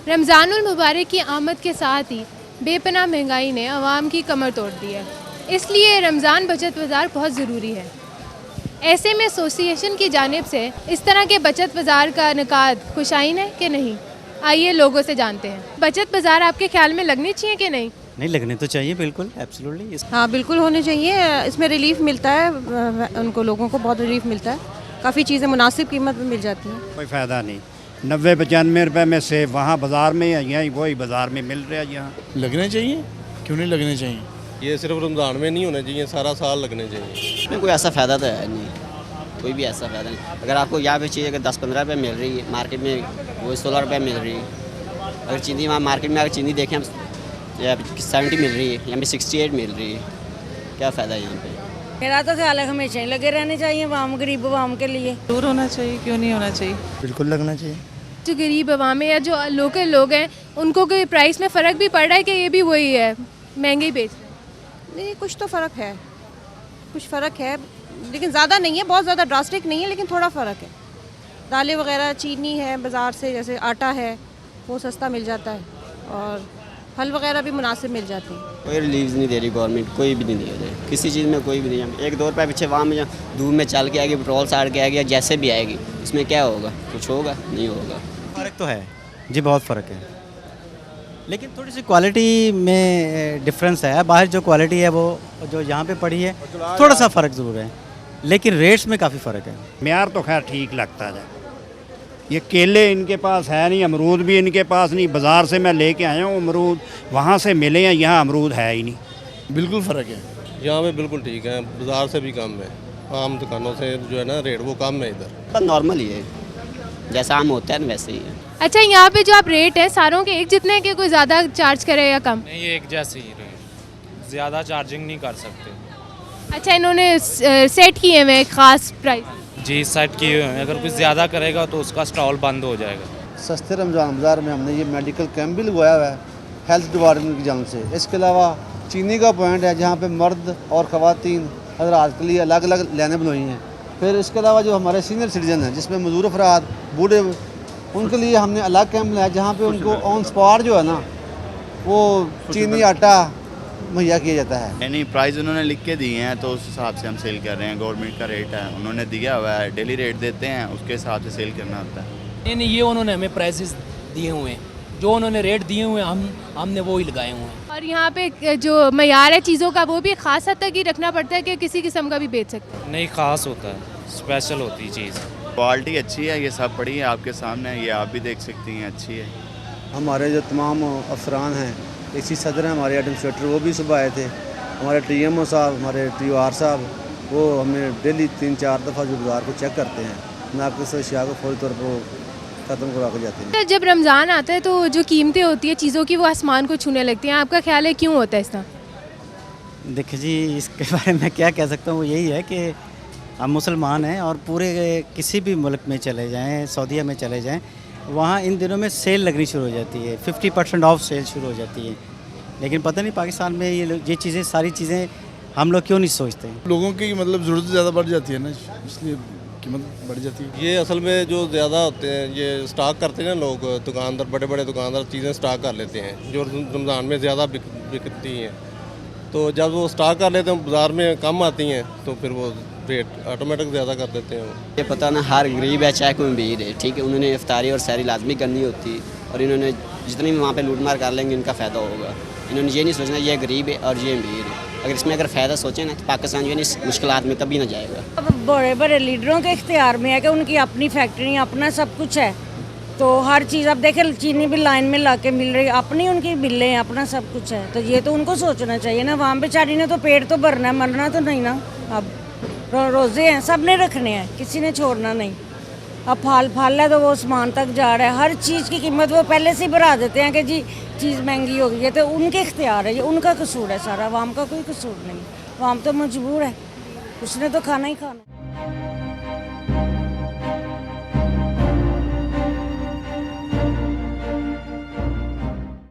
रमज़ानुल मुबारक की आमद के साथ ही बेपनाह महंगाई ने आवाम की कमर तोड़ दी है, इसलिए रमज़ान बचत बाज़ार बहुत ज़रूरी है। ऐसे में एसोसिएशन की जानिब से इस तरह के बचत बाज़ार का इनेकाद खुशाइन है कि नहीं, आइए लोगों से जानते हैं। बचत बाज़ार आपके ख्याल में लगने चाहिए कि नहीं? नहीं, लगने तो चाहिए, बिल्कुल एब्सोल्युटली। हाँ बिल्कुल होने चाहिए। इसमें रिलीफ मिलता है, उनको लोगों को बहुत रिलीफ मिलता है। काफ़ी चीज़ें मुनासिब कीमत में मिल जाती हैं। कोई फ़ायदा नहीं। 90-95 रुपए में से वहाँ बाज़ार में या यहाँ वही बाज़ार में मिल रहा है। यहाँ लगने चाहिए, क्यों नहीं लगने चाहिए। ये सिर्फ रमज़ान में नहीं होने चाहिए, सारा साल लगने चाहिए। इसमें कोई ऐसा फ़ायदा तो है नहीं, कोई भी ऐसा फ़ायदा नहीं। अगर आपको यहाँ पे चाहिए अगर 10-15 रुपये मिल रही है, मार्केट में वो 16 रुपये मिल रही है। अगर चीनी वहाँ मार्केट में अगर चीनी देखें हम 70 मिल रही है, यहाँ पे 68 मिल रही है, क्या फ़ायदा है यहाँ पे। मेरा तो ख्याल है हमेशा ही लगे रहने चाहिए आवाम, गरीब आवाम के लिए। दूर होना चाहिए, क्यों नहीं होना चाहिए। बिल्कुल लगना चाहिए। जो गरीब अवाम है या जो लोकल लोग हैं, उनको कोई प्राइस में फ़र्क भी पड़ रहा है कि ये भी वही है, महंगे ही बेच रहे हैं? नहीं, कुछ तो फ़र्क है, कुछ फ़र्क है, लेकिन ज़्यादा नहीं है, बहुत ज़्यादा ड्रास्टिक नहीं है, लेकिन थोड़ा फ़र्क है। दालें वगैरह, चीनी है बाज़ार से, जैसे आटा है वो सस्ता मिल जाता है, और फल वगैरह भी मुनासिब मिल जाते हैं। कोई रिलीफ नहीं दे रही गवर्नमेंट, कोई भी नहीं दे रही किसी चीज़ में, कोई भी नहीं है। 1-2 रुपये पीछे वहाँ में धूप में चल के आएगी, पेट्रोल साड़ के आएगी, जैसे भी आएगी, इसमें क्या होगा? कुछ होगा? नहीं होगा। फ़र्क तो है जी, बहुत फ़र्क है, लेकिन थोड़ी सी क्वालिटी में डिफरेंस है। बाहर जो क्वालिटी है वो जो यहाँ पे पड़ी है, थोड़ा सा फ़र्क ज़रूर है, लेकिन रेट्स में काफ़ी फ़र्क है। म्यार तो खैर ठीक लगता है। ये केले इनके पास है नहीं, अमरूद भी इनके पास नहीं। बाज़ार से मैं लेके आया हूँ अमरूद, वहाँ से मिले हैं, यहाँ अमरूद है ही नहीं। बिल्कुल फ़र्क है। यहाँ पे बिल्कुल ठीक है, बाज़ार से भी कम है। आम दुकानों से जो है ना रेट वो कम है इधर। बस नॉर्मल ही है, जैसा आम होता है ना वैसे ही है। अच्छा, यहाँ पे जो आप रेट है सारों के एक जितने के, कोई ज़्यादा चार्ज करे या कम? नहीं, एक जैसे ही रेट, ज़्यादा चार्जिंग नहीं कर सकते। अच्छा, इन्होंने सेट किए हुए हैं ख़ास प्राइस? जी, सेट किए हुए हैं, अगर कुछ ज़्यादा करेगा तो उसका स्टॉल बंद हो जाएगा। सस्ते रमज़ान बाज़ार में हमने ये मेडिकल कैंप भी लगवाया हुआ है हेल्थ डिपार्टमेंट की जान से। इसके अलावा चीनी का पॉइंट है जहाँ पे मर्द और ख़वातीन हज़रात के लिए अलग अलग लाइनें बनवाई हैं। फिर इसके अलावा जो हमारे सीनियर सिटीजन हैं, जिसमें मजदूर अफराद, बूढ़े, उनके लिए हमने अलग कैंप लगाया जहाँ पे उनको ऑन स्पॉट जो है ना वो चीनी आटा मुहैया किया जाता है। नहीं, प्राइस उन्होंने लिख के दिए हैं तो उस हिसाब से हम सेल कर रहे हैं। गवर्नमेंट का रेट है, उन्होंने दिया हुआ है, डेली रेट देते हैं, उसके हिसाब से सेल करना होता है। नहीं, ये उन्होंने हमें प्राइसेस दिए हुए हैं, जो उन्होंने रेट दिए हुए हैं हमने वो ही लगाए हुए हैं। और यहाँ पे जो मयार है चीज़ों का, वो भी ख़ास हद तक ही रखना पड़ता है कि किसी किस्म का भी बेच सकते हैं? नहीं, ख़ास होता है, स्पेशल होती है चीज़। क्वालिटी अच्छी है, ये सब पड़ी है आपके सामने, ये आप भी देख सकती हैं, अच्छी है। हमारे जो तमाम अफसरान हैं, इसी सदर हैं हमारे एडमिनिस्ट्रेटर, वो भी सुबह आए थे। हमारे TMO साहब, हमारे TOR साहब, वो हमें डेली 3-4 दफ़ा जो बाज़ार को चेक करते हैं, नाक़िस अशिया को फौरी तौर पर ख़त्म करवा के जाते हैं। जब रमज़ान आता है तो जो कीमतें होती है चीज़ों की, वो आसमान को छूने लगती हैं। आपका ख्याल है क्यों होता है इस तरह? देखिए जी, इसके बारे में क्या कह सकता हूँ, वो यही है कि हम मुसलमान हैं और पूरे किसी भी मुल्क में चले जाएँ, सऊदीया में चले जाएँ, वहाँ इन दिनों में सेल लगनी शुरू हो जाती है, 50% ऑफ सेल शुरू हो जाती है। लेकिन पता नहीं पाकिस्तान में ये चीज़ें, सारी चीज़ें हम लोग क्यों नहीं सोचते हैं। लोगों की मतलब ज़रूरत ज़्यादा बढ़ जाती है ना, इसलिए कीमत बढ़ जाती है। ये असल में जो ज़्यादा होते हैं, ये स्टॉक करते हैं ना लोग, दुकानदार, बड़े बड़े दुकानदार चीज़ें स्टॉक कर लेते हैं जो रमज़ान में ज़्यादा बिकती हैं। तो जब वो स्टॉक कर लेते हैं, बाज़ार में कम आती हैं, तो फिर वो रेट ऑटोमेटिक ज़्यादा कर देते हैं। ये पता ना, हर गरीब है चाहे कोई अमीर है, ठीक है, उन्होंने इफ्तारी और सहरी लाजमी करनी होती है, और इन्होंने जितनी भी वहाँ पे लूट मार कर लेंगे इनका फ़ायदा होगा। इन्होंने ये नहीं सोचना ये गरीब है और ये अमीर है। अगर इसमें अगर फ़ायदा सोचें ना तो पाकिस्तान जो है इस मुश्किलात में कभी ना जाएगा। अब बड़े बड़े लीडरों के इख्तियार में है कि उनकी अपनी फैक्ट्री, अपना सब कुछ है, तो हर चीज़ अब देखें, चीनी भी लाइन में ला के मिल रही है, अपनी उनकी बिल्लें हैं, अपना सब कुछ है, तो ये तो उनको सोचना चाहिए ना। वहाँ बेचारी ने तो पेट तो भरना है, मरना तो नहीं ना। अब रोज़े हैं, सब ने रखने हैं, किसी ने छोड़ना नहीं। अब फल है तो वो आसमान तक जा रहा है, हर चीज़ की कीमत वो पहले से ही बढ़ा देते हैं कि जी चीज़ महंगी हो गई है, तो उनके इख्तियार है, ये उनका कसूर है सारा, आवाम का कोई कसूर नहीं। आवाम तो मजबूर है, उसने तो खाना ही खाना है।